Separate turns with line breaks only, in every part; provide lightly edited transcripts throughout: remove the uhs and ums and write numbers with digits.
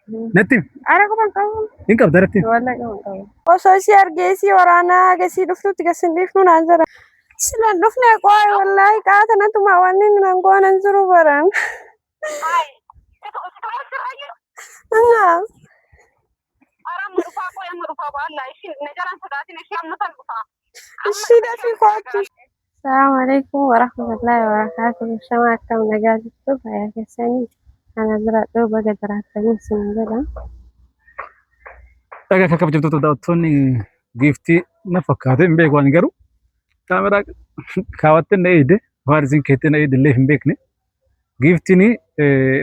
Natti
Ana kuma qabu.
hin qabda natti.
Wallahi qabu qabu. Osoo si argeessi waraanaa agarsiis dhuftutti gasin dhiifnu naan jira. Silan dhufne qoy wallahi qaata natuma wanni nan goonan jiru baran. Anga. Ishida fi kochi. Assalamu alaikum warahmatullahi wabarakatuh. Shama akkam nagaa jirtu fayyaa keessanii. Ana bira dhooba gadaraatanii sin jedha.
Dhagaa akka kabajamtoota daawwattoonni giiftii na fakkaate hin beeku ani garuu kaameraa kaawwattee na eegde waan isin keettee na eegde illee hin beekne. Giiftiin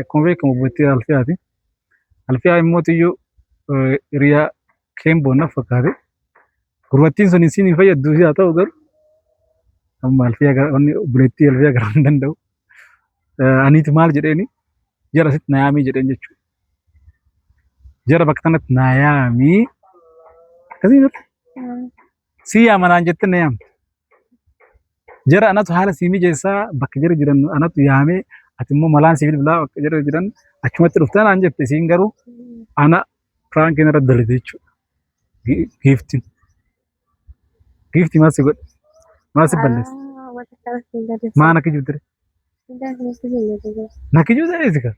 akkuma beekamu bu'eetti Alfiyaati. Alfiyaa immoo tiyyuu hiriyaa Keemboo na fakkaate. Gurbattiin sun isin hin fayyaddu haa ta'u garuu amma Alfiyaa buleettii Alfiyaa garuu hin danda'u. Aniiti maal jedheeni jara sitti na yaamii jedheen jechuudha. Jara bakka kanatti na yaamii akkasii miti. Si yaamanaan jettee na yaamte. Jara anatu haala sii mijeessaa bakka jara jiran anatu yaamee ati immoo malaan siif bilbilaa bakka jara jiran achumatti dhuftaa naan jette isiin garuu ana firaankii irra dalite jechuudha. Giiftiin. Giiftii maal si godhe? Maal si balleesse? Maa nakki jibdire? Nakki jibdire isi kan?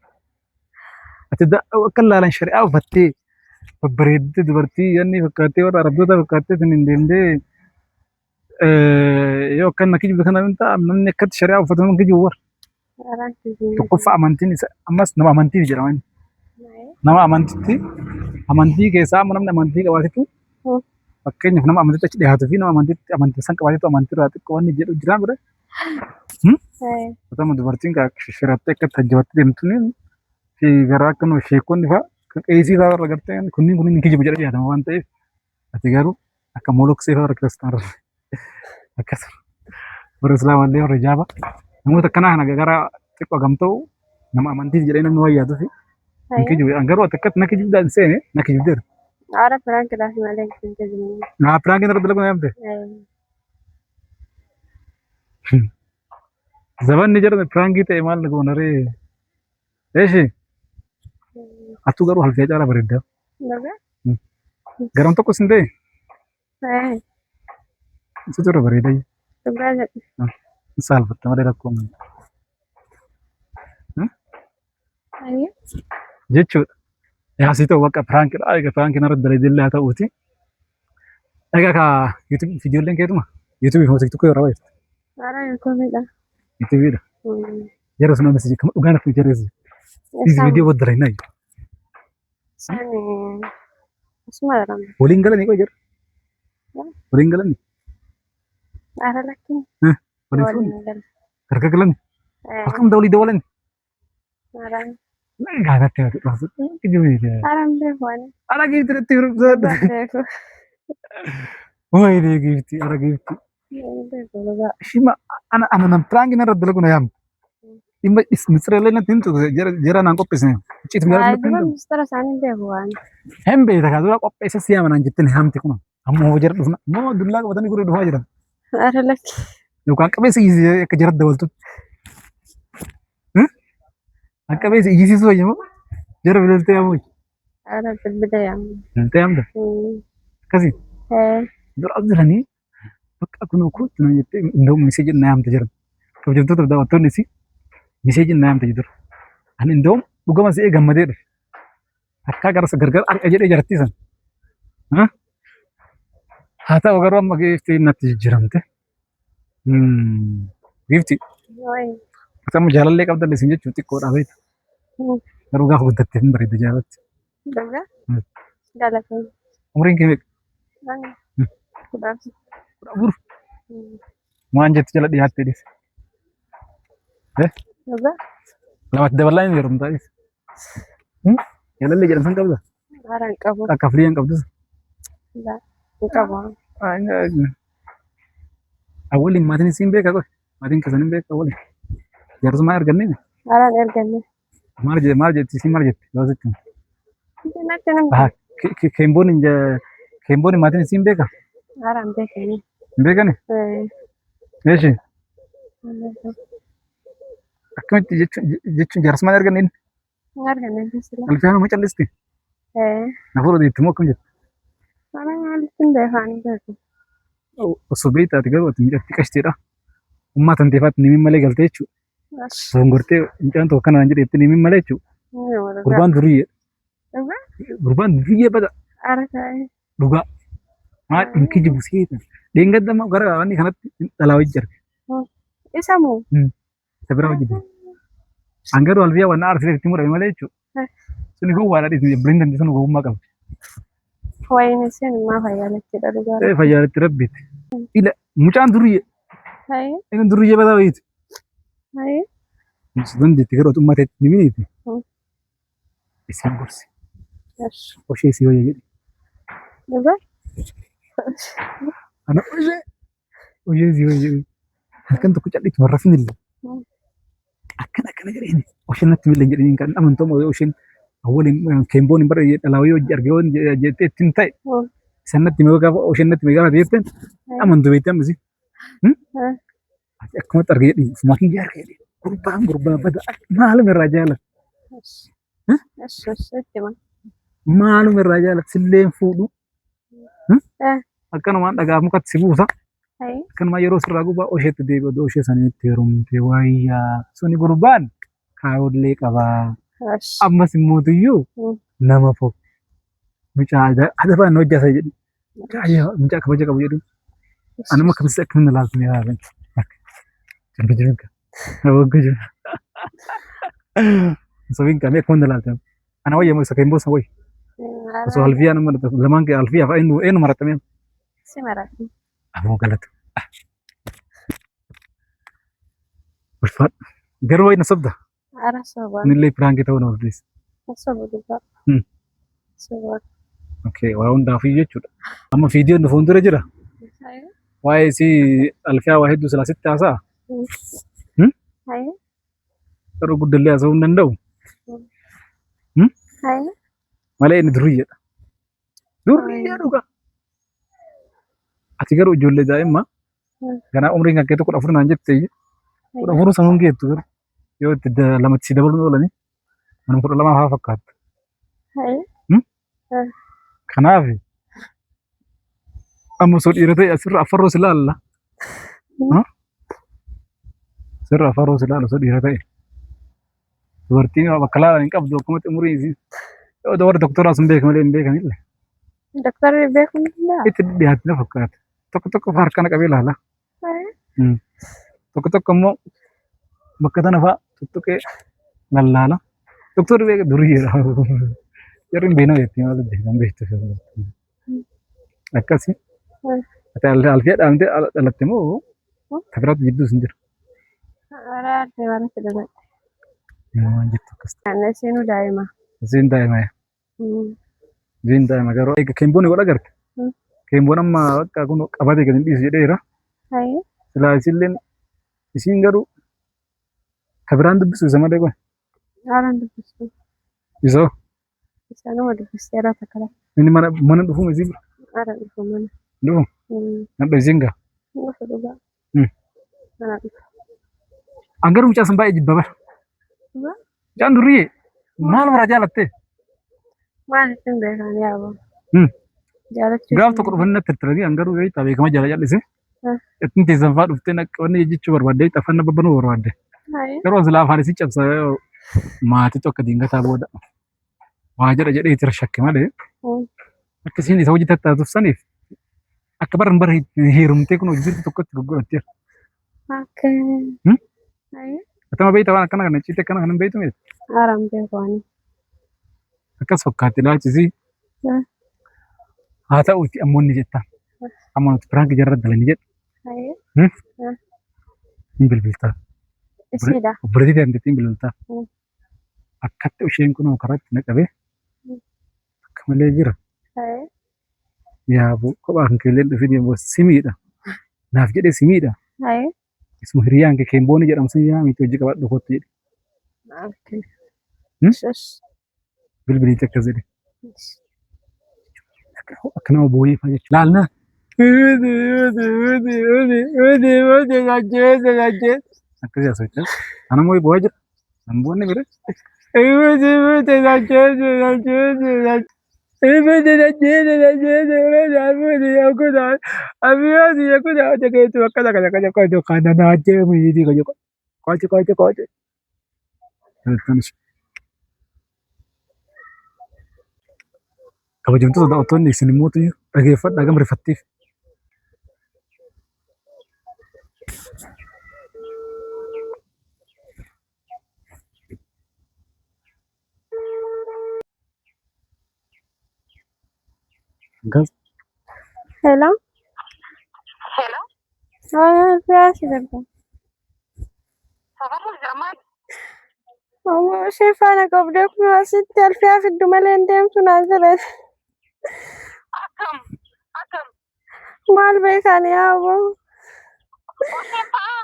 Ati akka laalan shari'aa uffattee babbareeddee dubartii yanni fakkaattee warra arabdoota fakkaattee sun hin deemtee yoo akka nakki jibdu kana hin ta'a namni akkatti shari'aa uffatu nakki jibu warra. Tokkoffaa amantiin isa ammas nama amantii jedhama inni. Nama amantii keessaa amma namni amantii qabaatetu fakkeenyaaf nama amantiitti achi dhiyaatuu fi nama amantii san qabaatetu amantii irraa xiqqoo wanni jedhu jiraan bira. Akkasuma dubartiin shirattee akka tajjabattee deemtuun fi garaa akka nu sheekonni fa'aa kan qeesii fa'aa irra gartee kunniin kijibu jedhee dhiyaatama waan ta'eef ati garuu akka moloksee fa'aa kiristaanaa akkasuma warra islaamallee warra ijaaba namoota akkanaa kana gara xiqqoo gamta'u nama amantii jedhee namni wayyaatu fi kijibu garuu ati akkatti na kijibdaan seene na kijibdeera.
Ahora Frank das malas que te digo.
Naa Frank irra dalagu na yaamte. Zabanni jedhame Frankii ta'e maal na goona ree? Eeshi atu garuu halkee caalaa bareeddaa. Garam tokko sin ta'e? Isitu irra bareedaa. Saalfatta malee rakkoo hin jechuudha. Yaasii ta'u bakka Firaankiidha. Egaa Firaankiin irra dalagallee haa ta'uuti. Egaa ka YouTube viidiyooleen keetuma YouTube fi TikTok irra baay'atu. YouTubeidha. Jara sun ammas jechuudha. Dhugaan akka jareessu. Is viidiyoo wad darai nayi. Waliin galanii qoy jira. Waliin galanii. Waliin fuudhanii. Harka galanii. Akkam dawlii dawalanii. Gaafatti hati dhaasu. Kijibee. Ara giifti irratti wayii giifti ara giifti. Shima ana nam Frankiin irra dalagu na yaamte. Dhimma misirreellee natti himtu jara naan qopheessine. Icciitu hin beekta kaa dura qopheessa si yaamanaan jettee na yaamte kun ammoo jara dhufna ammoo dullaa qabatanii gurra dhufaa jiran. Yookaan qabeessa iyyisee akka jara dabaltutti. Akka beesi iyyisiisu wayyamoo jara bilbiltee yaamu.
Ara bilbila yaamu.
Bilbiltee yaamta. Akkasii. Dura jiranii bakka kunoo kootu na jettee indoo miseejii na yaamte jiran. Kabajamtoota daawwattoonni isii miseejii na yaamte jiran. Ani indoo dhugama si'ee gammadee dhufe. Akka gargar arqa jedhee jarattiisan. Haa ta'u garuu amma giiftii natti jijjiiramte. Giiftii. Akkasuma jaalallee qabdallee isin jechuun xiqqoodha beektu. Garuu gaafa guddattee hin bareeddu jaalatti. Umriin kee meeqa? Kudha afur. Waan jettu jala dhiyaattee dhiise. Lamatti dabalaa hin yeroo taa'is. Jaalallee jedhan san qabda? Akka firii hin qabdus? Awwaliin maatiin isiin beekaa qoy. Maatiin keessan hin beekaa awwaliin. Jaarsummaa ergannee?
Araan erganne.
Maal jetti isiin maal jetti yoo sitti? Keemboon maatiin isiin beekaa?
Araan beekanii.
Hin beekani? Eeshi? Akkamitti jechuun jaarsummaan erganne inni?
Arganne.
Alfiyaan uma callisti? Na fuudhu itti moo akkam jettu?
Mana maalitti hin beekani beeku.
Osoo beektaa ati garuu ati miidhagdi qashiteedha. Ummaa tanteefaatti ni malee galtee jechuudha. Dongortee mucaan tokko kanaan jedheetti ni malee jechuudha. Gurbaan duriyyee. Gurbaan duriyyee bada. Dhugaa. Maal dhimki jibu seetan. Dheengadda gara wanni kanatti dhalaa wajji arge.
Isa moo?
Isa bira wajji. Angaruu albiyaa waan aarsilee itti murame malee jechuudha. Suni gowwaadha dhiisuu biriin dandeessu sun gowwummaa qaba.
Wayini sen ma fayyaalatti dha dhugaa.
Fayyaalatti rabbiiti. Ila mucaan duriyyee. Inni duriyyee badaa wayiiti. Dandeetti garuu uummateetti ni miniiti. Isaan gorsi. Oshee si wayya jedhi.
Dhugaa?
Ana oshee si wayya jedhi. Halkan tokko calliitu marrafin illee. Akkana jedheen osheen natti milleen jedhanii kan amantooma osheen awwaliin keemboon hin barre dhalaa wayii hojii argee jettee ittiin ta'e. Isaan natti mee gaafa osheen natti mee gaafa jettee amantu beektee ammasi. Akkumatti argee jedhi ufumaa kiyya argee jedhi. Gurbaan bada maaluma irraa jaalata. Maaluma irraa jaalata silleen fuudhu. Akkanumaan dhagaa mukatti si buusa. Akkanumaan yeroo sirraa gubaa osheetti deebi'u oshee saniitti heerumte wayyaa suni gurbaan kaayollee qabaa. Ammas immoo nama fog. Mucaa adabaan hojjasa jedhi. Mucaa kabaja qabu jedhu. Anuma akkamitti akkamina laaltu ni ilaalan. Jirbijirinka. Wagga jiru. Sobiin kamee akkamitti laaltan. Ana wayya isa kan boosa wayi. Osoo alfiyaa nama lamaan kee alfiyaa fa'a eenyu maratamee.
Si maratu.
Aboo galatu. Ulfaadha. Garuu wayi na sobda.
Ara soba.
Nillee piraanki ta'uu na ooldees.
Soba dhugaa. Soba.
Okay, waa hundaafuu jechuudha. Amma fiidiyoon nu fuuldura jira. Waa'ee si alfiyaa waa hedduu silaa sitti haasa'a. Garuu guddallee haasa'uu hin danda'u. Malee inni duriyyeedha. Duriyyee dhugaa. Ati garuu ijoollee daa'immaa ganaa umriin kan kee tokko 14 naan jette 14 sanuun geettu garuu yoo itti lamatti si dabaluun oolanii manuma 12 haa fakkaattu. Kanaaf amma osoo dhiira ta'e asirra afarroo si laalla. Sirra afarroo si laalla osoo dhiira ta'e. Dubartiin bakka laalan hin qabdu akkumatti umurii isii. Yoo warra doktooraa sun beekan malee hin beekanillee.
Doktorri beekumsa.
Itti dhiyaatti na fakkaata. Tokko harkana qabee laala. Tokko immoo bakka tana fa'aa tuttuqee lallaala. Doktorri beeka duriyyeedha. Jarri hin beekna beektii maal beekan beektu. Akkasii. Ati alfiyaa dhaamtee dhalatte moo kabiraatti jidduu hin jiru.
Araadde baratti dhalatte.
Waan jettu akkas.
Isiinu daa'ima.
Isiin daa'ima. Isiin daa'ima garuu keemboon godha garte. Keemboon amma bakka kun qabatee kan hin dhiisu jedheera. Silaa isilleen isiin garuu kabiraan dubbisu isa malee qoy.
Haaraan dubbisu.
Isoo.
Isa nama dubbiseera takkala.
Inni mana dhufuun isii bira.
Haaraan dhufu mana.
Dhufu. Nadha isiin gaa.
Dhufu dhugaa. Mana dhufu.
Angaruu mucaa san baay'ee jibba bara. Mucaan duriyyee maal maraa jaalattee?
Maal ittiin beekan yaaba.
Gaaf tokko dhufanii natti tirtiranii angaruu yoo ta'e beekama jala jal'ise. Ittiin teessan fa'aa dhuftee wanni jechuu barbaadde xaffaan babbanuu barbaadde. Yeroo silaa afaan isii cabsa maatii tokko diingataa booda. Waa jedhee itti shakke malee. Akkasiin isa hojii tattaatuuf saniif akka baran bara heerumtee kun hojii tokkotti gurguratteera. Atama beektaa waan akkana kana ciite akkana kana hin beektu miti.
Haaraan beekwaani.
Akkas fakkaatti ilaalchisii. Haa ta'uuti ammoo inni jettaan. Amma nuti piraanki jarra dalanii jedhu. Hin bilbiltaa.
Isiidha.
Obboleettii dandeettii hin bilbiltaa. Akkatti isheen kun karaatti naqabee akka malee jira. Yaa kophaa kan keelleen dhufee deemu simiidha. Naaf jedhee simiidha. Isuma hiriyaan kee keembooni jedhamsan yaa miti hojii qabaadhu kottu jedhe. Bilbiliitti akkas jedhe. Akka nama boo'ee fa'aa jechuudha. Laalna. Akkasii as hojjetu. Kana moo boo'aa jira? Namboonni bira. Kabajamtoota daawwattoonni isin immoo dhaggeeffadhaa gama rifattiif.
Hello.
Hello.
Gracias, doctor.
Safarul Jamal.
Shayfaan akka obdee kun asitti alfiyaa fiddu malee hin deemtu naan jedhan.
Akkam.
Maal beekan yaaboo?
Oseen fa'aa.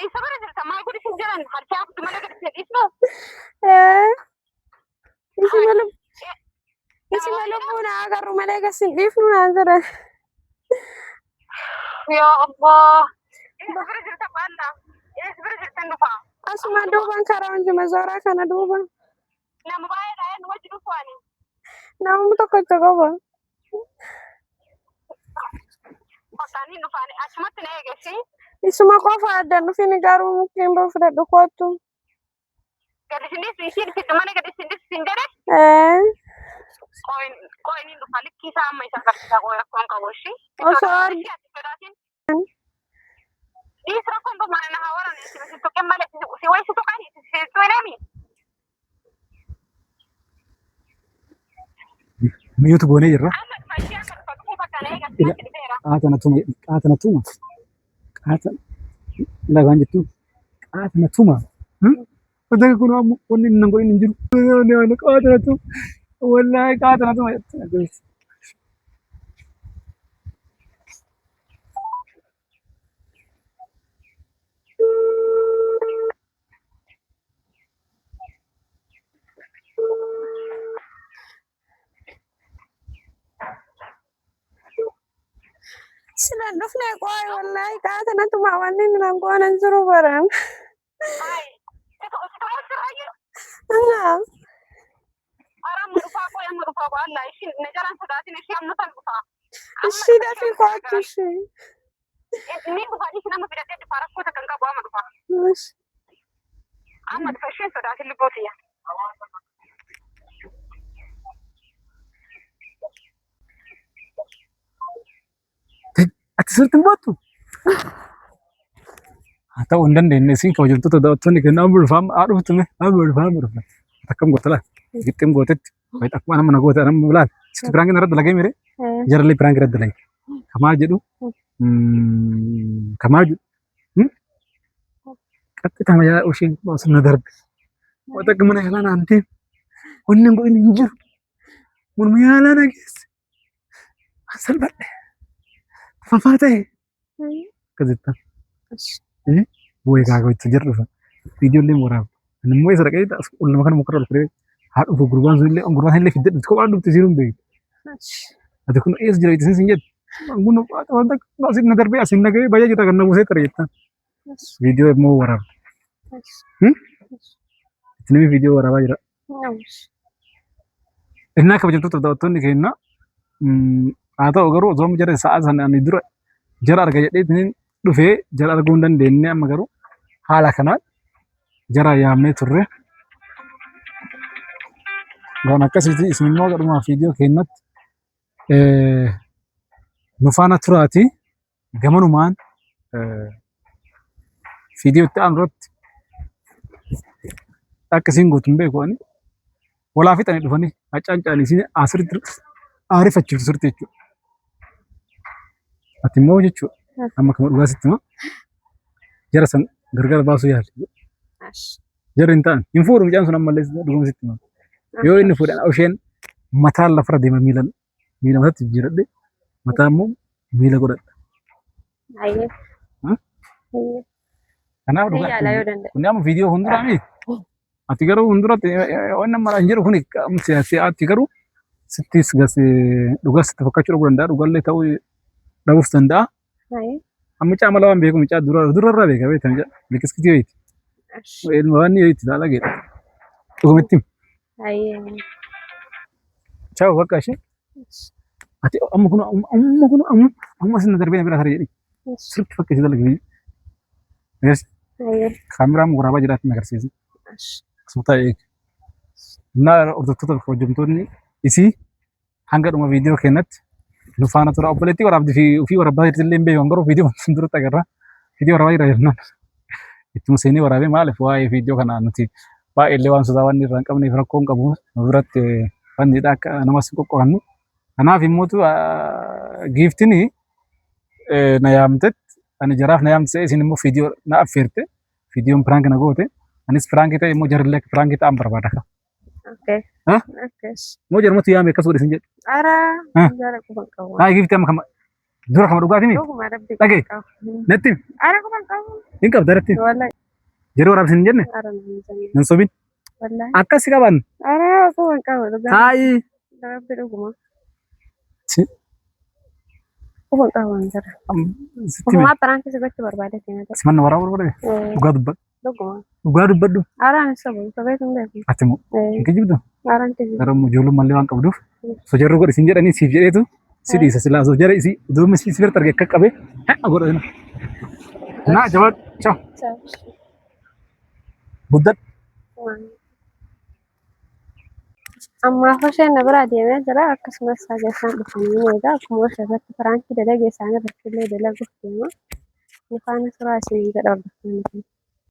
Isa bara jirta maa godhi sin jiran harkaa fiddu malee gadi sin dhiisnu.
Isuma lubbuun agarru malee gadi sin dhiifnu naan jedhan.
Yaa Allah. Isa bara jirta baalla. Isa bara jirtan dhufa.
Asuma duuban karaa hunjuma zooraa kana duuba.
Nama baay'eedha nu wajji dhufaani.
Namni tokkocha qofa.
Qotaanii dhufaani achumatti na eegesi.
Isuma qofa addaan dhufini garuu mukkeen boo fudhadhu kootu.
Gadi sin dhiisu isiin fiddu malee gadi sin dhiisu sin jedhe. Qoyni dhufa likkii isaa amma isa agarsiisaa qoy rakkoon qabu ishii.
Osoo
Is rakkoon qabu mana na hawaran si tuqeen malee si wayisi tuqani si tuqeemi.
Miyuutu goonee jirra.
Amma fayyaa kan fakkii fakkaan eegaa dhufeera.
Qaatana tuma. Lagaan jettu qaatana tuma. Wanta kun ammoo wanni inni godhin hin jiru. Qaatana tuma. Wallaahi qaatana tuma.
silan dhufne qoy wallahi qaatana tuma wanni nan goonan jiru baran.
Hai. Itu siraayu.
Nah.
Orang merufaa qoy amma rufaa qoy Allah isin najaran sodaatin isin amma san dhufaa.
Ishii dafii kootu ishee.
Inni dhufaa isin amma fidatee dhufaa rakkoota kan qabu amma dhufaa. Amma dhufa isheen sodaatin lubbootiyya.
Ati sirriitti hin baattu? Haa ta'uu hin dandeenye isin kabajamtoota daawwattoonni kennaa bulfaam haa dhuftume haa bulfaam dhufa. Akkam goota laal gixxim gootetti wayita akkuma nama na goote anam laal sitti piraankiin irratti dalagee mire jarallee piraankiin irratti dalage. Kamaa jedhu qaxxitama yaa isheen na darbe. Wata akka mana yaalaa naan deemu wanni hin godhin hin jiru. Morma yaalaa na geesse. Salphadhe. Fafaa ta'e. Akkasitti. Bu'ee kaakaa itti jira dhufa. Viidiyoollee waraaba. Inni immoo isa dhaqee lama kana mukarra ol fudhee haa dhufu gurbaan sun illee fidee dhufti kophaa dhufti isiin hin beektu. Ati kun eessa jira itti sin jettu. Kun wanta asiin na darbee asiin na gahee baay'ee jira kan na buusee ture jettaan. Viidiyoo immoo waraaba. Itti namni viidiyoo waraabaa jira. Innaa kabajamtoota daawwattoonni keenya haa ta'u garuu osoo jara sa'a sana ani dura jara arga jedhee dhufee jara arguu hin dandeenye amma garuu haala kanaan jara yaamnee turre. Waan akkasitti isin immoo gadhumaa viidiyoo keenyatti nu faana turaati gamanumaan viidiyoo itti aanu irratti akkasiin gootuun beeku ani walaa fixanii dhufanii haccaan caalisiin asirratti aarifachiiftu turte jechuudha. Ati immoo jechuudha amma kama dhugaa sitti ma jara san gargar baasuu yaali. Jarri hin ta'an hin fuudhu mucaan sun ammallee dhuguma sitti ma yoo inni fuudhan isheen mataan lafarra deema miila mataatti jijjiiradhe mataa immoo miila godhadha. Kanaaf dhugaa kun amma viidiyoo hunduraa miti. Ati garuu hunduratti waan amma hin jedhu kun ati garuu sittis dhugaa sitti fakkachuu dhuguu danda'a dhugaallee ta'uu dhabuuf danda'a. Amma caa mala waan beeku mucaa durarraa beeka beekta mucaa liqiskitii wayiiti. Waan wayiiti laala geedha. Dhugumitti. ciao bakka ishee ati amma sin darbee bira tarii sirriitti fakkeessii dalagii kaameraan waraabaa jiraatti agarsiisa. Suutaa eeg. Naa hordoftoota hojjettoonni isii hanga dhuma viidiyoo keenyatti nu faana tura obboleettii waraabdii fi ofii waraabaa jirti illee hin beekan garuu viidiyoo sun duratti agarra. Viidiyoo waraabaa jira jennaan. Ittuma seenii waraabee maaliif waa'ee viidiyoo kanaa nuti baay'ee waan sodaa waan irraa hin qabneef rakkoo hin qabu nu biratti wanni akka namas qoqqorannu. Kanaaf immoo giiftiin na yaamtetti ani jaraaf na yaamte isin immoo viidiyoo na affeerte viidiyoon piraank na goote anis piraank ta'e immoo jarrillee piraank ta'an barbaada.
Okay.
Ha?
Okay.
Moo jarmatu yaame akkas godhe isin jedhe.
Ara jara kuban qabu.
Haa giiftii amma dura kama dhugaatii mi?
Dhuguma rabbi.
Dhagee. Natti.
Ara kuban qabu.
Hin qabda irratti.
Wallahi.
Yeroo waraabsin hin jenne.
Ara nan jenne.
Nan sobin.
Wallahi.
Akkas qaban.
Ara kuban qabu dhugaa.
Taa'i.
Rabbi dhuguma.
Si.
Kuban qabu jara.
Sitti mi?
Kuma piraank sirriitti barbaade keenyatti.
Simanna waraabuu barbaade. Dhugaa dubbadhu.
Dhuguma.
Dhugaa dubbadhu.
Ara ni sabu sabeetu hin beeku.
Ati moo. Hin kijibdu.
Ara ni kijibdu.
Garuu ijoolleen waan qabduuf so jarri godhe isin jedhanii siif jedheetu si dhiisa silaa so jara isii duumi si bira targee akka qabee godha jena. Naa jabaadhu. Ciao. Guddadhu.
Amma hosheen na biraa deemee jira akkasumas sagantaan dhufanii egaa akkuma irratti firaankii dalagee isaanii irratti illee dalaguuf deema. Mukaan suuraa isin jedha hordoftoonni.